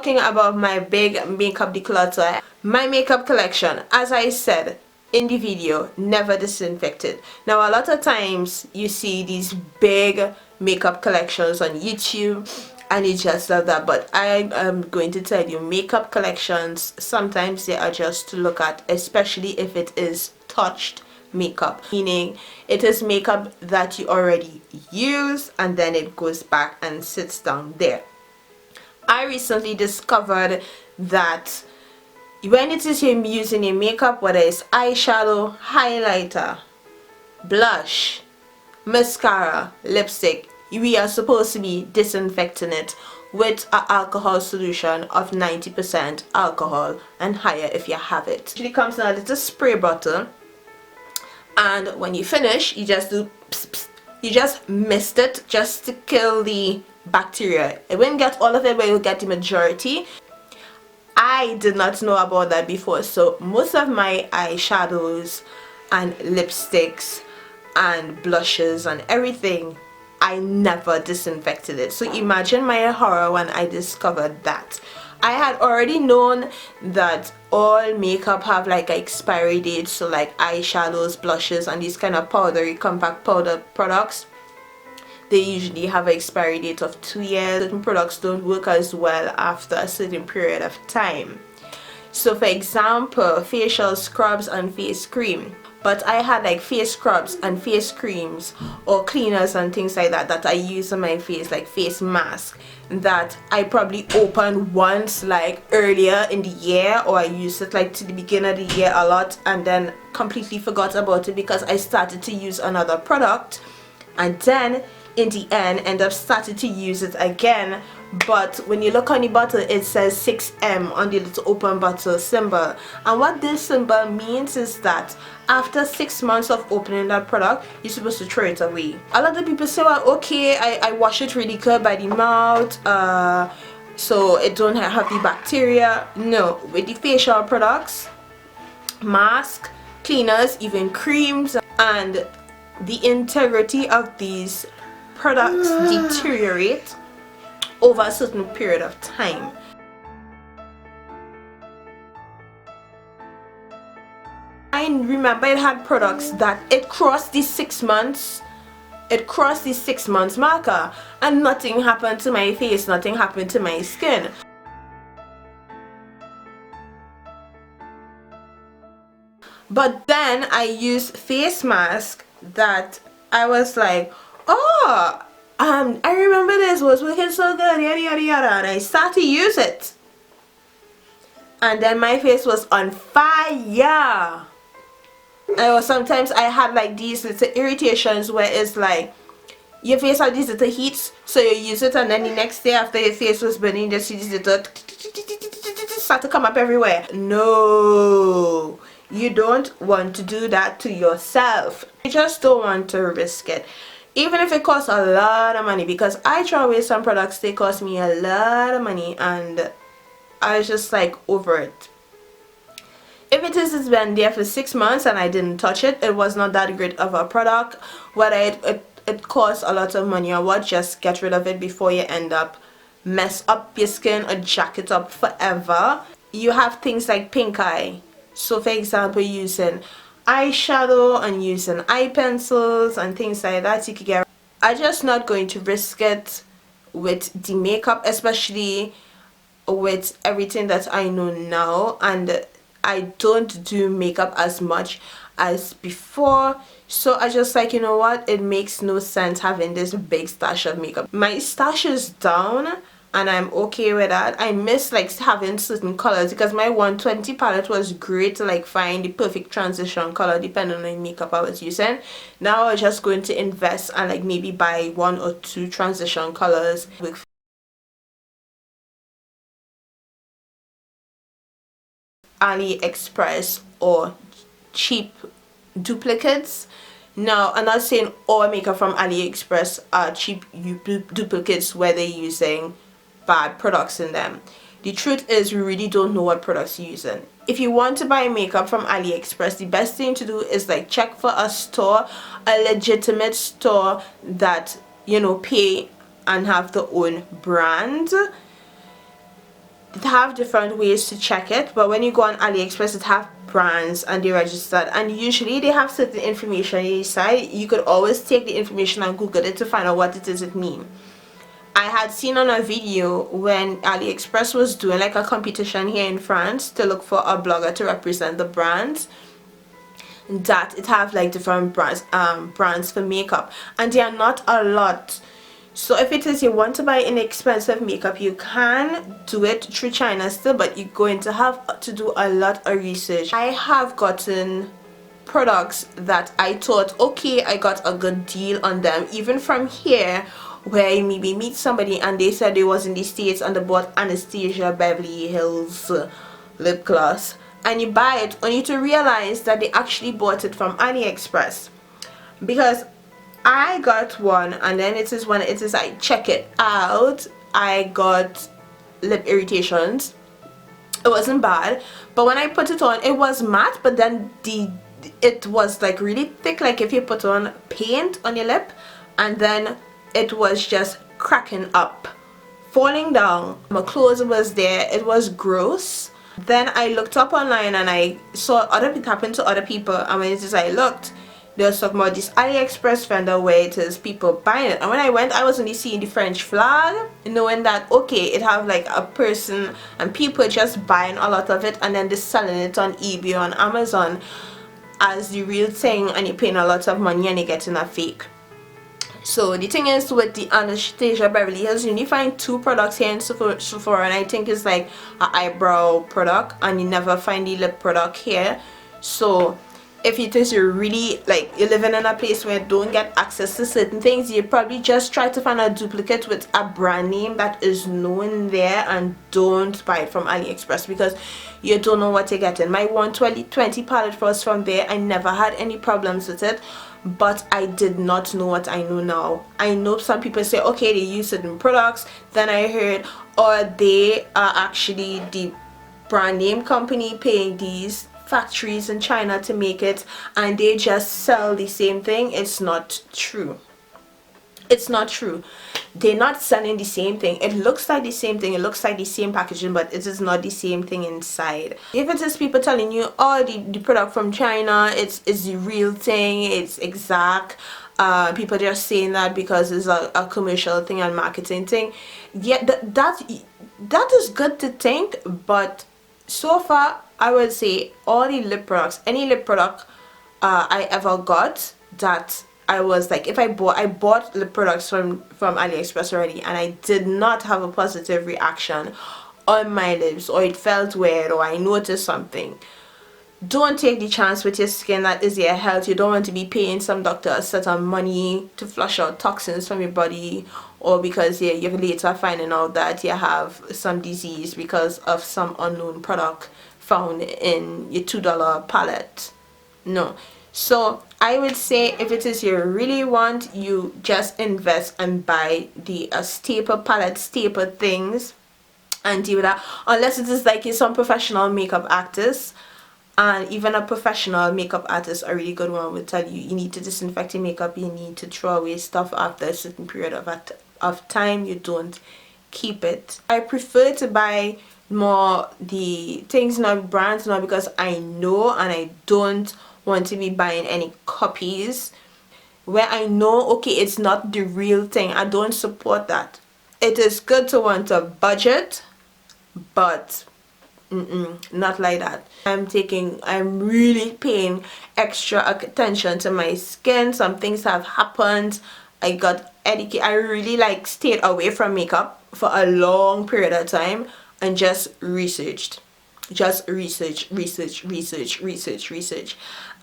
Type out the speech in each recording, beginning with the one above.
talking about my big makeup declutter. My makeup collection, as I said in the video, never disinfected. Now a lot of times you see these big makeup collections on YouTube and you just love that, but I am going to tell you, makeup collections sometimes they are just to look at, especially if it is touched makeup, meaning it is makeup that you already use and then it goes back and sits down there. I recently discovered that when it is you're using a makeup, whether it's eyeshadow, highlighter, blush, mascara, lipstick, we are supposed to be disinfecting it with an alcohol solution of 90% alcohol and higher if you have it. It actually comes in a little spray bottle, and when you finish you just do pss, pss. You just mist it just to kill the bacteria. It won't get all of it, but you'll get the majority. I did not know about that before, so most of my eyeshadows and lipsticks and blushes and everything, I never disinfected it. So imagine my horror when I discovered that. I had already known that all makeup have like an expiry date, so like eyeshadows, blushes and these kind of powdery compact powder products, they usually have an expiry date of 2 years. Certain products don't work as well after a certain period of time. So for example, facial scrubs and face cream. But I had like face scrubs and face creams or cleaners and things like that that I use on my face, like face mask, that I probably opened once like earlier in the year, or I used it like to the beginning of the year a lot and then completely forgot about it because I started to use another product, and then in the end end up starting to use it again. But when you look on the bottle, it says 6M on the little open bottle symbol, and what this symbol means is that after 6 months of opening that product, you're supposed to throw it away. A lot of people say, well, okay, I wash it really good by the mouth, so it don't have the bacteria. No, with the facial products, mask, cleaners, even creams, and the integrity of these products deteriorate over a certain period of time. I remember it had products that it crossed the 6 months, marker, and nothing happened to my face, nothing happened to my skin. But then I used face mask that I was like, oh, I remember this was working so good, yada yada yada, and I started to use it, and then my face was on fire. Sometimes I had like these little irritations where it's like your face had these little heats, so you use it and then the next day after your face was burning, just see these little start to come up everywhere. No, you don't want to do that to yourself. You just don't want to risk it, even if it costs a lot of money, because I try away some products, they cost me a lot of money and I was just like over it. If it's been there for 6 months and I didn't touch it, it was not that great of a product. Whether it costs a lot of money or what, just get rid of it before you end up mess up your skin or jack it up forever. You have things like pink eye. So for example, using eyeshadow and using eye pencils and things like that, you could get. I'm just not going to risk it with the makeup, especially with everything that I know now, and I don't do makeup as much as before, so I just like, you know what, it makes no sense having this big stash of makeup. My stash is down and I'm okay with that. I miss like having certain colors, because my 120 palette was great to like find the perfect transition color depending on the makeup I was using. Now I'm just going to invest and like maybe buy 1 or 2 transition colors with AliExpress or cheap duplicates. Now I'm not saying all makeup from AliExpress are cheap duplicates where they're using bad products in them. The truth is, we really don't know what products you're using. If you want to buy makeup from AliExpress, the best thing to do is like check for a store, a legitimate store that, you know, pay and have their own brand. they have different ways to check it, but when you go on AliExpress, it have brands and they registered, and usually they have certain information inside. You could always take the information and Google it to find out what it mean. I had seen on a video when AliExpress was doing like a competition here in France to look for a blogger to represent the brands, that it have like different brands for makeup, and they are not a lot. So if it is you want to buy inexpensive makeup, you can do it through China still, but you're going to have to do a lot of research. I have gotten products that I thought, okay, I got a good deal on them, even from here, where you maybe meet somebody and they said they was in the States and they bought Anastasia Beverly Hills lip gloss, and you buy it only to realize that they actually bought it from AliExpress. Because I got one, and then it is when it is I check it out, I got lip irritations. It wasn't bad, but when I put it on, it was matte, but then it was like really thick, like if you put on paint on your lip, and then it was just cracking up, falling down. My clothes was there. It was gross. Then I looked up online and I saw it happen to other people, and when it is I looked, they were talking about this AliExpress vendor where it is people buying it, and when I went, I was only seeing the French flag, knowing that okay, it have like a person and people just buying a lot of it and then they're selling it on eBay, on Amazon as the real thing, and you're paying a lot of money and you're getting a fake. So the thing is, with the Anastasia Beverly Hills, you only find 2 products here in Sephora, and I think it's like an eyebrow product, and you never find the lip product here. So if it is you're really like you're living in a place where you don't get access to certain things, you probably just try to find a duplicate with a brand name that is known there, and don't buy it from AliExpress because you don't know what you're getting. My 120 palette was from there. I never had any problems with it, but I did not know what I know now. I know some people say okay, they use certain products, then I heard or they are actually the brand name company paying these factories in China to make it, and they just sell the same thing. It's not true. It's not true. They're not selling the same thing. It looks like the same thing, it looks like the same packaging, but it is not the same thing inside. If it is people telling you oh the product from China, it's the real thing, it's exact, people just saying that because it's a commercial thing and marketing thing, yeah, that is good to think, but so far I would say all the lip products, any lip product I ever got, that I was like, if I bought lip products from AliExpress already, and I did not have a positive reaction on my lips, or it felt weird, or I noticed something. Don't take the chance with your skin. That is your health. You don't want to be paying some doctor a certain money to flush out toxins from your body, or because you're later finding out that you have some disease because of some unknown product found in your $2 palette. No. So I would say if it is you really want, you just invest and buy the staple palette, staple things, and deal with that, unless it is like you're some professional makeup artist. And even a professional makeup artist, a really good one, would tell you you need to disinfect your makeup, you need to throw away stuff after a certain period of time. You don't keep it. I prefer to buy more the things, not brands now, because I know and I don't want to be buying any copies where I know okay it's not the real thing. I don't support that. It is good to want a budget, but not like that. I'm really paying extra attention to my skin. Some things have happened. I got educated. I really like stayed away from makeup for a long period of time and just researched. Just research.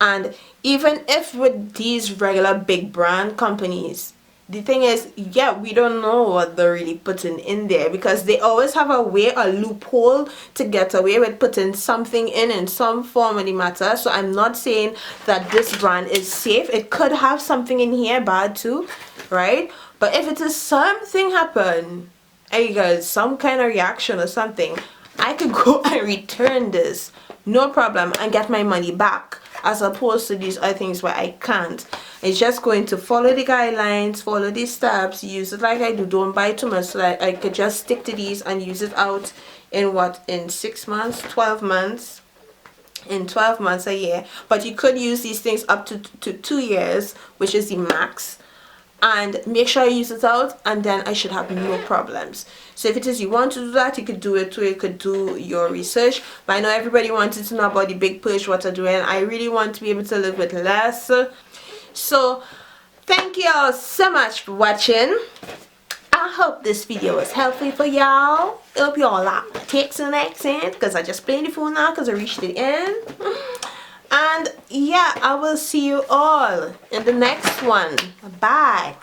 And even if with these regular big brand companies, the thing is, yeah, we don't know what they're really putting in there, because they always have a way, a loophole to get away with putting something in some form of the matter. So I'm not saying that this brand is safe. It could have something in here bad too, right? But if it is something happen, I got some kind of reaction or something, I could go and return this, no problem, and get my money back, as opposed to these other things where I can't. It's just going to follow the guidelines, follow the steps, use it like I do. Don't buy too much, so that I could just stick to these and use it out in 6 months, 12 months, in 12 months, a year. But you could use these things up to 2 years, which is the max. And make sure you use it out, and then I should have no problems. So if it is you want to do that, you could do it too. You could do your research. But I know everybody wanted to know about the big push, what to do, and I really want to be able to live with less. So thank you all so much for watching. I hope this video was helpful for y'all. I hope y'all like my text and accent, because I just played the phone now because I reached the end. And yeah, I will see you all in the next one. Bye.